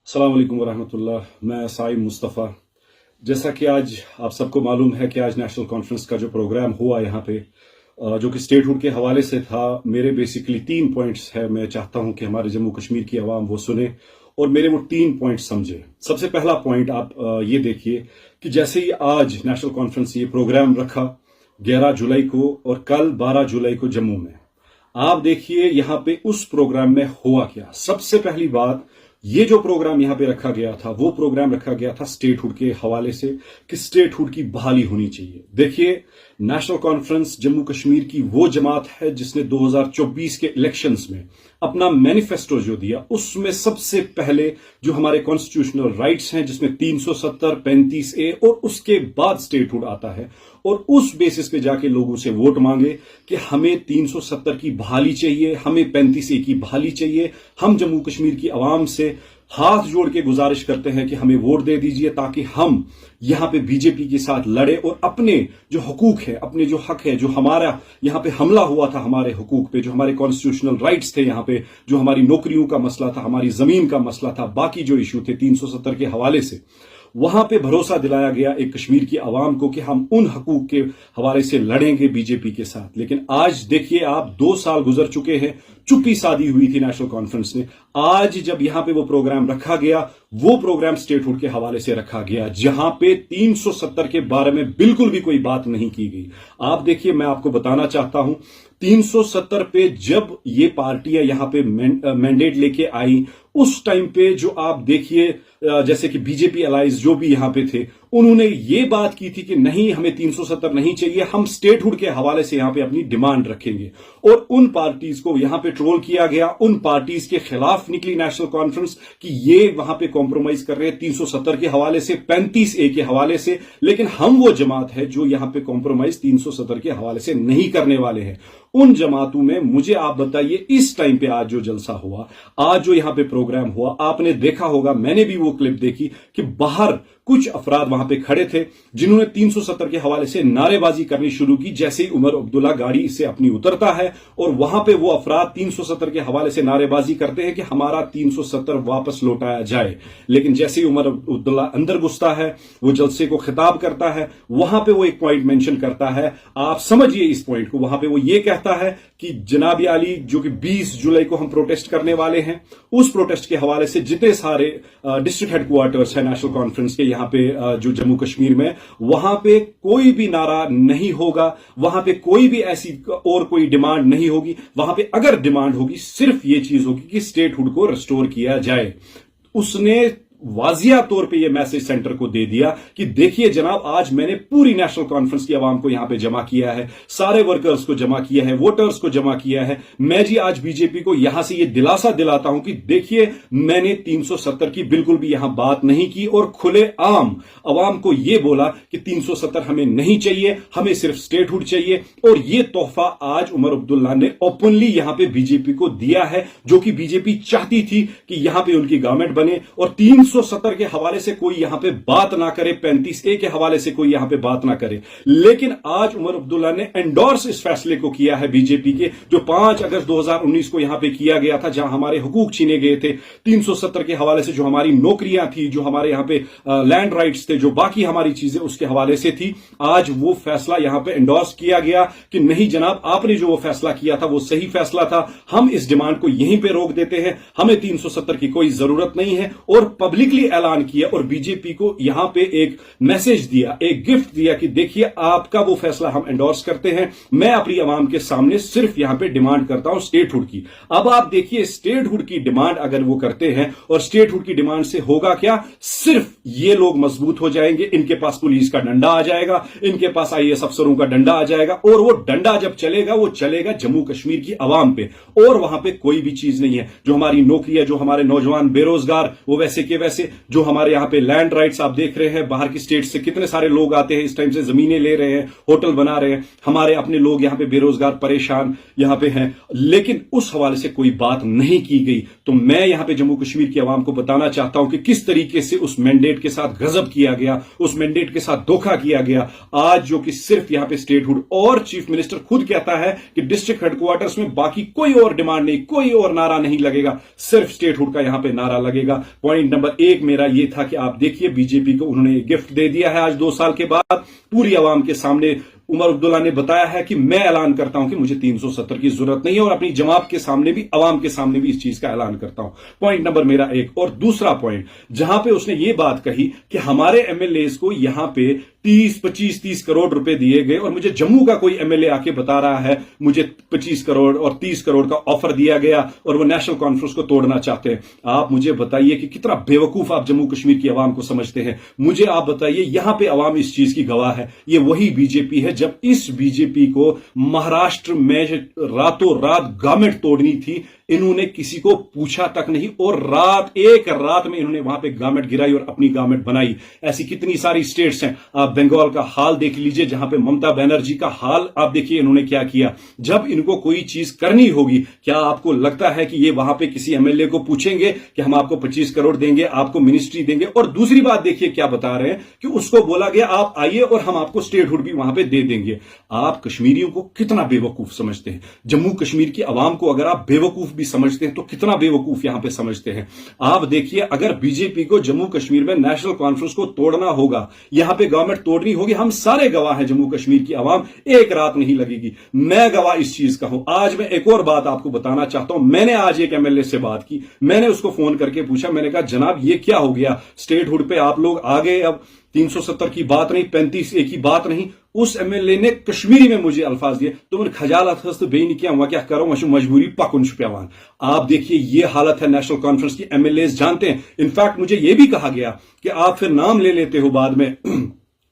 अस्सलाम वालेकुम वरहमतुल्लाह। मैं साइम मुस्तफ़ा। जैसा कि आज आप सबको मालूम है कि आज नेशनल कॉन्फ्रेंस का जो प्रोग्राम हुआ यहाँ पे जो कि स्टेटहुड के हवाले से था, मेरे बेसिकली 3 पॉइंट्स है। मैं चाहता हूं कि हमारे जम्मू कश्मीर की आवाम वो सुने और मेरे वो 3 पॉइंट समझे। सबसे पहला पॉइंट आप ये देखिए कि जैसे ही आज नेशनल कॉन्फ्रेंस ये प्रोग्राम रखा 11 जुलाई को और कल 12 जुलाई को जम्मू में, आप देखिए यहां पे उस प्रोग्राम में हुआ क्या। सबसे पहली बात, ये जो प्रोग्राम यहां पे रखा गया था वो प्रोग्राम रखा गया था स्टेटहुड के हवाले से कि स्टेटहुड की बहाली होनी चाहिए। देखिए, नेशनल कॉन्फ्रेंस जम्मू कश्मीर की वो जमात है जिसने 2024 के इलेक्शंस में अपना मैनिफेस्टो जो दिया उसमें सबसे पहले जो हमारे कॉन्स्टिट्यूशनल राइट्स हैं जिसमें 370, 35A और उसके बाद स्टेटहुड आता है, और उस बेसिस पे जाके लोगों से वोट मांगे कि हमें 370 की बहाली चाहिए, हमें 35A की बहाली चाहिए। हम जम्मू कश्मीर की आवाम से हाथ जोड़ के गुजारिश करते हैं कि हमें वोट दे दीजिए ताकि हम यहां पे बीजेपी के साथ लड़े और अपने जो हकूक है, अपने जो हक है, जो हमारा यहां पे हमला हुआ था हमारे हकूक पे, जो हमारे कॉन्स्टिट्यूशनल राइट्स थे यहां पे, जो हमारी नौकरियों का मसला था, हमारी जमीन का मसला था, बाकी जो इश्यू थे 370 के हवाले से, वहां पे भरोसा दिलाया गया एक कश्मीर की आवाम को कि हम उन हकूक के हवाले से लड़ेंगे बीजेपी के साथ। लेकिन आज देखिए, आप 2 साल गुजर चुके हैं, चुप्पी साधी हुई थी नेशनल कॉन्फ्रेंस ने। आज जब यहां पे वो प्रोग्राम रखा गया, वो प्रोग्राम स्टेटहुड के हवाले से रखा गया जहां पे 370 के बारे में बिल्कुल भी कोई बात नहीं की गई। आप देखिए, मैं आपको बताना चाहता हूं, 370 पे जब ये पार्टियां यहां पे मैंडेट लेके आई, उस टाइम पे जो आप देखिए जैसे कि बीजेपी अलाइज जो भी यहां पे थे, उन्होंने ये बात की थी कि नहीं, हमें 370 नहीं चाहिए, हम स्टेटहुड के हवाले से यहां पे अपनी डिमांड रखेंगे। और उन पार्टीज को यहां पे ट्रोल किया गया, उन पार्टीज के खिलाफ निकली नेशनल कॉन्फ्रेंस कि ये वहां पे कॉम्प्रोमाइज कर रहे हैं 370 के हवाले से, 35A के हवाले से। लेकिन हम वो जमात है जो यहां पे कॉम्प्रोमाइज 370 के हवाले से नहीं करने वाले हैं। उन जमातों में मुझे आप बताइए, इस टाइम पे आज जो जलसा हुआ, आज जो यहां पे प्रोग्राम हुआ, आपने देखा होगा, मैंने भी वो क्लिप देखी कि बाहर कुछ अफराद वहां पे खड़े थे जिन्होंने 370 के हवाले से नारेबाजी करनी शुरू की। जैसे ही उमर अब्दुल्ला गाड़ी से अपनी उतरता है और वहां पे वो अफराद 370 के हवाले से नारेबाजी करते हैं कि हमारा 370 वापस लौटाया जाए। लेकिन जैसे ही उमर अब्दुल्ला अंदर घुसता है, वो जलसे को खिताब करता है, वहां पे वो एक पॉइंट मेंशन करता है, आप समझिए इस पॉइंट को। वहां पे वो ये कहता है कि जनाब आली, जो कि 20 जुलाई को हम प्रोटेस्ट करने वाले हैं, उस प्रोटेस्ट के हवाले से जितने सारे डिस्ट्रिक्ट हेडक्वार्टर्स है नेशनल कॉन्फ्रेंस के यहां पे जो जम्मू कश्मीर में, वहां पे कोई भी नारा नहीं होगा, वहां पे कोई भी ऐसी और कोई डिमांड नहीं होगी। वहां पे अगर डिमांड होगी, सिर्फ ये चीज होगी कि स्टेटहुड को रिस्टोर किया जाए। उसने वाजिया तौर पे ये मैसेज सेंटर को दे दिया कि देखिए जनाब, आज मैंने पूरी नेशनल कॉन्फ्रेंस की आवाम को यहां पे जमा किया है, सारे वर्कर्स को जमा किया है, वोटर्स को जमा किया है। मैं जी आज बीजेपी को यहां से ये दिलासा दिलाता हूं कि देखिए, मैंने 370 की बिल्कुल भी यहां बात नहीं की और खुले आम आवाम को यह बोला कि 370 हमें नहीं चाहिए, हमें सिर्फ स्टेटहुड चाहिए। और यह तोहफा आज उमर अब्दुल्ला ने ओपनली यहां पे बीजेपी को दिया है, जो कि बीजेपी चाहती थी कि यहां पे उनकी गवर्नमेंट बने और 370 के हवाले से कोई यहां पे बात ना करे, 35A के हवाले से कोई यहां पे बात ना करे। लेकिन आज उमर अब्दुल्ला ने एंडोर्स इस फैसले को किया है बीजेपी के, जो 5 अगस्त 2019 को यहां पे किया गया था, जहां हमारे हुकूक छीने गए थे 370 के हवाले से, जो हमारी नौकरियां थी, जो हमारे यहां पे लैंड राइट्स थे, जो बाकी हमारी चीजें उसके हवाले से थी। आज वो फैसला यहां पे एंडोर्स किया गया कि नहीं जनाब, आपने जो वो फैसला किया था वो सही फैसला था, हम इस डिमांड को यहीं पे रोक देते हैं, हमें 370 की कोई जरूरत नहीं है। और पब्लिकली ऐलान किया और बीजेपी को यहां पे एक मैसेज दिया, एक गिफ्ट दिया कि देखिए, आपका वो फैसला हम एंडोर्स करते हैं, मैं अपनी आवाम के सामने सिर्फ यहां पे डिमांड करता हूं स्टेटहुड की। अब आप देखिए, स्टेटहुड की डिमांड अगर वो करते हैं, और स्टेटहुड की डिमांड से होगा क्या, सिर्फ ये लोग मजबूत हो जाएंगे, इनके पास पुलिस का डंडा आ जाएगा, इनके पास IAS अफसरों का डंडा आ जाएगा, और वो डंडा जब चलेगा, वो चलेगा जम्मू कश्मीर की आवाम पे। और वहां पे कोई भी चीज नहीं है, जो हमारी नौकरियां, जो हमारे नौजवान बेरोजगार, वो वैसे के वैसे, जो हमारे यहां पे लैंड राइट्स आप देख रहे हैं, बाहर की स्टेट से कितने सारे लोग आते हैं, इस टाइम से जमीनें ले रहे हैं, होटल बना रहे हैं, हमारे अपने लोग यहां पे बेरोजगार परेशान यहां पे हैं, लेकिन उस हवाले से कोई बात नहीं की गई। तो मैं यहां पे जम्मू कश्मीर की आवाम को बताना चाहता हूं कि किस तरीके से उस मैंडेट के साथ गजब किया गया, उस मैंडेट के साथ धोखा किया गया। आज जो कि सिर्फ यहां पे स्टेटहुड, और चीफ मिनिस्टर खुद कहता है कि डिस्ट्रिक्ट हेडक्वार्टर्स में बाकी कोई और डिमांड नहीं, कोई और नारा नहीं लगेगा, सिर्फ स्टेटहुड का यहां पे नारा लगेगा। पॉइंट नंबर एक मेरा ये था कि आप देखिए बीजेपी को उन्होंने गिफ्ट दे दिया है आज 2 साल के बाद पूरी आवाम के सामने। उमर अब्दुल्ला ने बताया है कि मैं ऐलान करता हूं कि मुझे 370 की जरूरत नहीं है और अपनी जमात के सामने भी, अवाम के सामने भी इस चीज का ऐलान करता हूं। पॉइंट नंबर मेरा एक। और दूसरा पॉइंट जहां पे उसने ये बात कही कि हमारे एमएलए को यहां पे 30 करोड़ रुपए दिए गए और मुझे जम्मू का कोई एमएलए आके बता रहा है मुझे 25 करोड़ और 30 करोड़ का ऑफर दिया गया और वो नेशनल कॉन्फ्रेंस को तोड़ना चाहते हैं। आप मुझे बताइए कि कितना बेवकूफ आप जम्मू कश्मीर की आवाम को समझते हैं। मुझे आप बताइए, यहां पे आवाम इस चीज की गवाह है। ये वही बीजेपी है जब इस बीजेपी को महाराष्ट्र में रातों रात गवर्नमेंट तोड़नी थी, इन्होंने किसी को पूछा तक नहीं और एक रात में इन्होंने वहां पे गवर्नमेंट गिराई और अपनी गवर्नमेंट बनाई। ऐसी कितनी सारी स्टेट्स हैं। आप बंगाल का हाल देख लीजिए, जहां पे ममता बनर्जी का हाल आप देखिए इन्होंने क्या किया। जब इनको कोई चीज करनी होगी, क्या आपको लगता है कि ये वहां पे किसी एमएलए को पूछेंगे कि हम आपको 25 करोड़ देंगे, आपको मिनिस्ट्री देंगे? और दूसरी बात देखिए क्या बता रहे हैं कि उसको बोला गया आप आइए और हम आपको स्टेटहुड भी वहां पे दे देंगे। आप कश्मीरियों को कितना बेवकूफ समझते हैं। जम्मू कश्मीर की आवाम को अगर आप बेवकूफ भी समझते हैं तो कितना बेवकूफ यहां पे समझते हैं। आप देखिए, अगर बीजेपी को जम्मू कश्मीर में नेशनल कॉन्फ्रेंस को तोड़ना होगा, यहां पे गवर्नमेंट तोड़नी होगी, हम सारे गवाह हैं, जम्मू कश्मीर की आवाम, एक रात नहीं लगेगी। मैं गवाह इस चीज का हूं। आज मैं एक और बात आपको बताना चाहता हूं। मैंने आज एक एमएलए से बात की, मैंने उसको फोन करके पूछा, मैंने कहा जनाब ये क्या हो गया, स्टेटहुड पे आप लोग आ गए, अब 370 की बात नहीं, 35A की बात नहीं। उस एमएलए ने कश्मीरी में मुझे अल्फाज दिए, तो मैंने खजालत हस्त बेनी किया, वहां क्या करो, वहां मजबूरी पकुन छुपयावान। आप देखिए ये हालत है नेशनल कॉन्फ्रेंस की। एमएलए जानते हैं। इनफैक्ट मुझे यह भी कहा गया कि आप फिर नाम ले लेते हो बाद में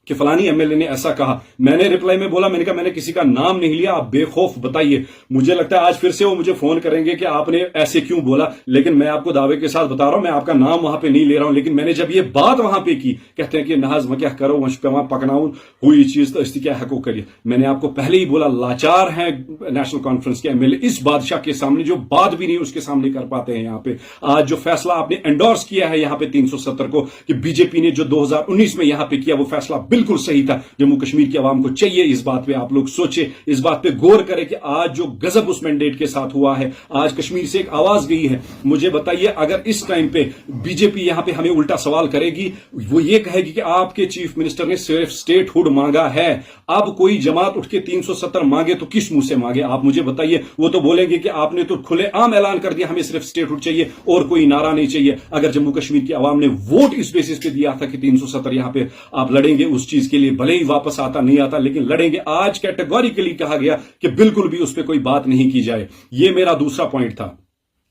कि फलानी एमएलए ने ऐसा कहा। मैंने रिप्लाई में बोला, मैंने कहा मैंने किसी का नाम नहीं लिया, आप बेखौफ बताइए। मुझे लगता है आज फिर से वो मुझे फोन करेंगे कि आपने ऐसे क्यों बोला, लेकिन मैं आपको दावे के साथ बता रहा हूं मैं आपका नाम वहां पे नहीं ले रहा हूं। लेकिन मैंने जब ये बात वहां पे की, कहते हैं कि नहाज वह क्या करो, वहां पकनाउन हुई चीज तो इसकी क्या हको करिए। मैंने आपको पहले ही बोला, लाचार है नेशनल कॉन्फ्रेंस के एमएलए इस बादशाह के सामने, जो बात भी नहीं उसके सामने कर पाते हैं। यहां पे आज जो फैसला आपने एंडोर्स किया है यहां पे 370 को, कि बीजेपी ने जो 2019 में यहां पे किया, वो फैसला बिल्कुल सही था। जम्मू कश्मीर की आवाम को चाहिए इस बात पे आप लोग सोचे, इस बात पे गौर करें कि आज जो गजब उस मैंडेट के साथ हुआ है, आज कश्मीर से एक आवाज गई है। मुझे बताइए, अगर इस टाइम पे बीजेपी यहां पे हमें उल्टा सवाल करेगी, वो ये कहेगी कि आपके चीफ मिनिस्टर ने सिर्फ स्टेटहुड मांगा है, अब कोई जमात उठ के 370 मांगे तो किस मुंह से मांगे? आप मुझे बताइए। वो तो बोलेंगे कि आपने तो खुलेआम ऐलान कर दिया हमें सिर्फ स्टेटहुड चाहिए और कोई नारा नहीं चाहिए। अगर जम्मू कश्मीर की आवाम ने वोट इस बेसिस पे दिया था कि 370 यहां पे आप लड़ेंगे उस चीज के लिए, भले ही वापस आता नहीं आता लेकिन लड़ेंगे, आज कैटेगोरिकली कहा गया कि बिल्कुल भी उस पर कोई बात नहीं की जाए। यह मेरा दूसरा पॉइंट था।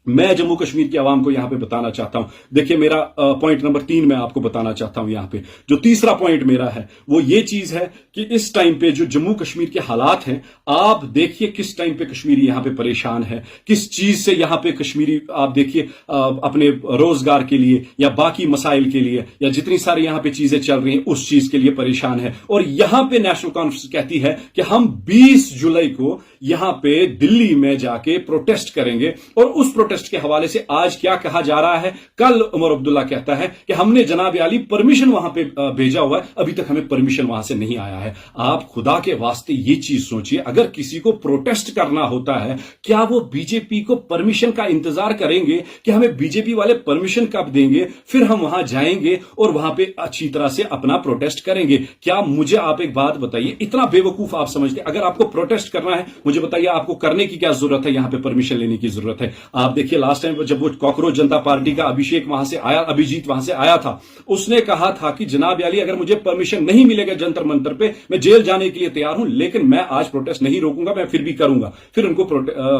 मैं जम्मू कश्मीर की आवाम को यहां पे बताना चाहता हूं, देखिए मेरा पॉइंट नंबर 3 मैं आपको बताना चाहता हूं। यहां पे जो तीसरा पॉइंट मेरा है वो ये चीज है कि इस टाइम पे जो जम्मू कश्मीर के हालात हैं, आप देखिए किस टाइम पे कश्मीरी यहां पे परेशान है, किस चीज से यहां पे कश्मीरी आप देखिए अपने रोजगार के लिए या बाकी मसाइल के लिए या जितनी सारी यहां पे चीजें चल रही हैं उस चीज के लिए परेशान है। और यहां पे नेशनल कॉन्फ्रेंस कहती है कि हम 20 जुलाई को यहां पे दिल्ली में जाके प्रोटेस्ट करेंगे। और उस प्रोटेस्ट के हवाले से आज क्या कहा जा रहा है, कल उमर अब्दुल्ला कहता है कि हमने जनाब आली परमिशन वहां पे भेजा हुआ है, अभी तक हमें परमिशन वहां से नहीं आया है। आप खुदा के वास्ते ये चीज सोचिए, अगर किसी को प्रोटेस्ट करना होता है, क्या वो बीजेपी को परमिशन का इंतजार करेंगे कि हमें बीजेपी वाले परमिशन कब देंगे, फिर हम वहां जाएंगे और वहां पे अच्छी तरह से अपना प्रोटेस्ट करेंगे? क्या मुझे आप एक बात बताइए, इतना बेवकूफ आप समझते, अगर आपको प्रोटेस्ट करना है मुझे बताइए आपको करने की क्या जरूरत है, यहां पे परमिशन लेने की जरूरत है? आप देखिए लास्ट टाइम जब वो कॉकरोच जनता पार्टी का अभिजीत वहां से आया था, उसने कहा था कि जनाब अली अगर मुझे परमिशन नहीं मिलेगा जंतर मंतर पे, मैं जेल जाने के लिए तैयार हूं, लेकिन मैं आज प्रोटेस्ट नहीं रोकूंगा, मैं फिर भी करूंगा। फिर उनको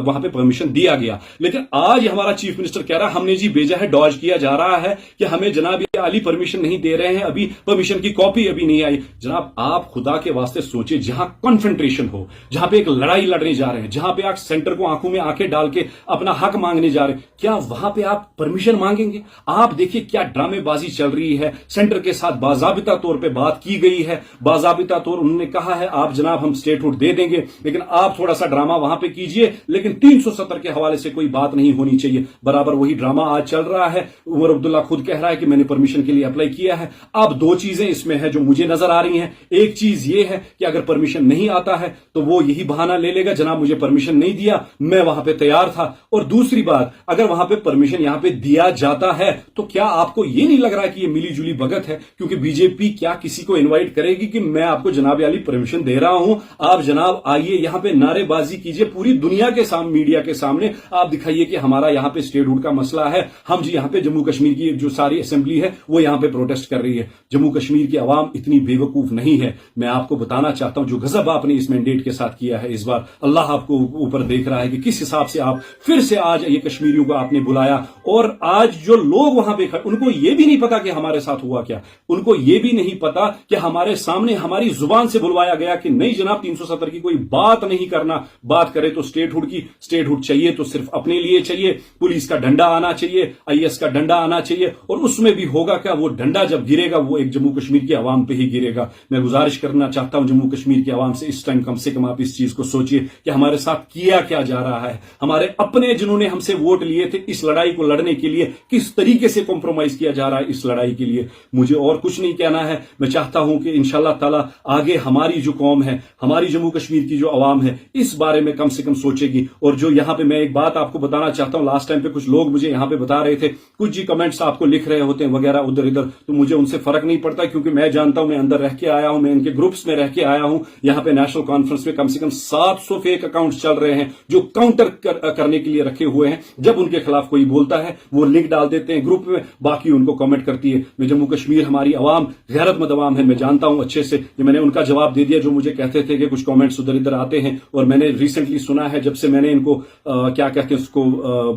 वहां पे परमिशन दिया गया। लेकिन आज हमारा चीफ मिनिस्टर कह रहा है हमने जी भेजा है, डॉज किया जा रहा है कि हमें जनाब अली परमिशन नहीं दे रहे हैं, अभी परमिशन की कॉपी अभी नहीं आई। जनाब आप खुदा के वास्ते सोचिए, जहां कॉन्फ्रंटेशन हो, जहां पे एक लड़ाई लड़ने जा रहे हैं, जहां पे आप सेंटर को आंखों में आंखें डाल के अपना हक मांगने जा रहे हैं, क्या वहां पे आप परमिशन मांगेंगे? आप देखिए क्या ड्रामेबाजी चल रही है। सेंटर के साथ बाजाबिता तौर पे बात की गई है, बाजाबिता तौर उन्होंने कहा है आप जनाब हम स्टेटहुड दे देंगे, लेकिन आप थोड़ा सा ड्रामा वहां पे कीजिए, लेकिन 370 के हवाले से कोई बात नहीं होनी चाहिए। बराबर वही ड्रामा आज चल रहा है। उमर अब्दुल्ला खुद कह रहा है कि मैंने परमिशन के लिए अप्लाई किया है। अब दो चीजें इसमें है जो मुझे नजर आ रही हैं। एक चीज ये है कि अगर परमिशन नहीं आता है तो वो यही बहाना ले लेगा, जनाब मुझे परमिशन नहीं दिया, मैं वहां पे तैयार था। और दूसरी बात बाद अगर वहां पे परमिशन यहां पे दिया जाता है तो क्या आपको ये नहीं लग रहा है कि ये मिली जुली भगत है? क्योंकि बीजेपी क्या किसी को इनवाइट करेगी कि मैं आपको जनाब वाली परमिशन दे रहा हूं, आप जनाब आइए यहां पे नारेबाजी कीजिए पूरी दुनिया के सामने, मीडिया के सामने आप दिखाइए कि हमारा यहां पे स्टेटहुड का मसला है, हम जी यहां पे जम्मू कश्मीर की जो सारी असेंबली है वो यहां पे प्रोटेस्ट कर रही है। जम्मू कश्मीर की आवाम इतनी बेवकूफ नहीं है। मैं आपको बताना चाहता हूं जो गजब आपने इस मैंडेट के साथ किया है इस बार, अल्लाह आपको ऊपर देख रहा है कि किस हिसाब से आप फिर से आज ये कश्मीरियों को आपने बुलाया। और आज जो लोग वहां पे उनको ये भी नहीं पता कि हमारे साथ हुआ क्या, उनको ये भी नहीं पता कि हमारे सामने हमारी जुबान से बुलवाया गया कि नहीं जनाब 370 की कोई बात नहीं करना, बात करे तो स्टेटहुड की, स्टेटहुड चाहिए तो सिर्फ अपने लिए चाहिए, पुलिस का डंडा आना चाहिए, आईएएस का डंडा आना चाहिए। और उसमें भी होगा क्या, वो डंडा जब गिरेगा वो एक जम्मू कश्मीर की आवाम पे ही गिरेगा। मैं गुजारिश करना चाहता हूं जम्मू कश्मीर की आवाम से इस टाइम कम से कम आप इस चीज को सोचिए कि हमारे साथ किया क्या जा रहा है। हमारे अपने जिन्होंने हमसे वोट लिए थे इस लड़ाई को लड़ने के लिए किस तरीके से कॉम्प्रोमाइज किया जा रहा है इस लड़ाई के लिए। मुझे और कुछ नहीं कहना है। मैं चाहता हूं कि इंशाल्लाह ताला आगे हमारी जो कौम है, हमारी जम्मू कश्मीर की जो आवाम है इस बारे में कम से कम सोचेगी। और जो यहां पे मैं एक बात आपको बताना चाहता हूं, लास्ट टाइम पे कुछ लोग मुझे यहां पे बता रहे थे, कुछ जी कमेंट्स आपको लिख रहे होते हैं वगैरह उधर इधर, तो मुझे उनसे फर्क नहीं पड़ता क्योंकि मैं जानता हूं, मैं अंदर रह के आया हूं, मैं इनके ग्रुप्स में रह के आया हूं। यहां पे नेशनल कॉन्फ्रेंस में कम से कम 700 फेक अकाउंट्स चल रहे हैं जो काउंटर करने के लिए रखे हुए हैं। जब उनके खिलाफ कोई बोलता है वो लिंक डाल देते हैं ग्रुप में, बाकी उनको कमेंट करती है। मैं जम्मू कश्मीर हमारी आवाम गैरतमंद आवाम है, मैं जानता हूं अच्छे से। ये मैंने उनका जवाब दे दिया जो मुझे कहते थे कि कुछ कमेंट्स उधर इधर आते हैं। और मैंने रिसेंटली सुना है जब से मैंने इनको क्या कहते हैं उसको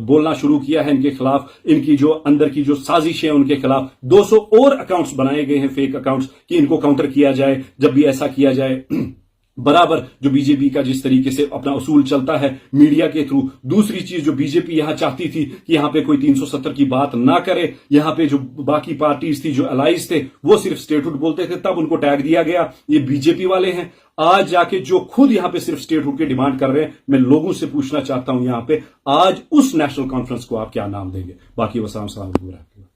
बोलना शुरू किया है इनके खिलाफ, इनकी जो अंदर की जो साजिश है उनके खिलाफ 200 और अकाउंट्स बनाए गए हैं फेक अकाउंट्स कि इनको काउंटर किया जाए। जब भी ऐसा किया जाए बराबर जो बीजेपी का जिस तरीके से अपना उसूल चलता है मीडिया के थ्रू, दूसरी चीज जो बीजेपी यहां चाहती थी कि यहां पे कोई 370 की बात ना करे, यहां पे जो बाकी पार्टीज थी जो अलाइज थे वो सिर्फ स्टेटहुड बोलते थे, तब उनको टैग दिया गया ये बीजेपी वाले हैं। आज जाके जो खुद यहां पे सिर्फ स्टेटहुड की डिमांड कर रहे हैं, मैं लोगों से पूछना चाहता हूं यहां पे आज उस नेशनल कॉन्फ्रेंस को आप क्या नाम देंगे? बाकी वसाम सलाम।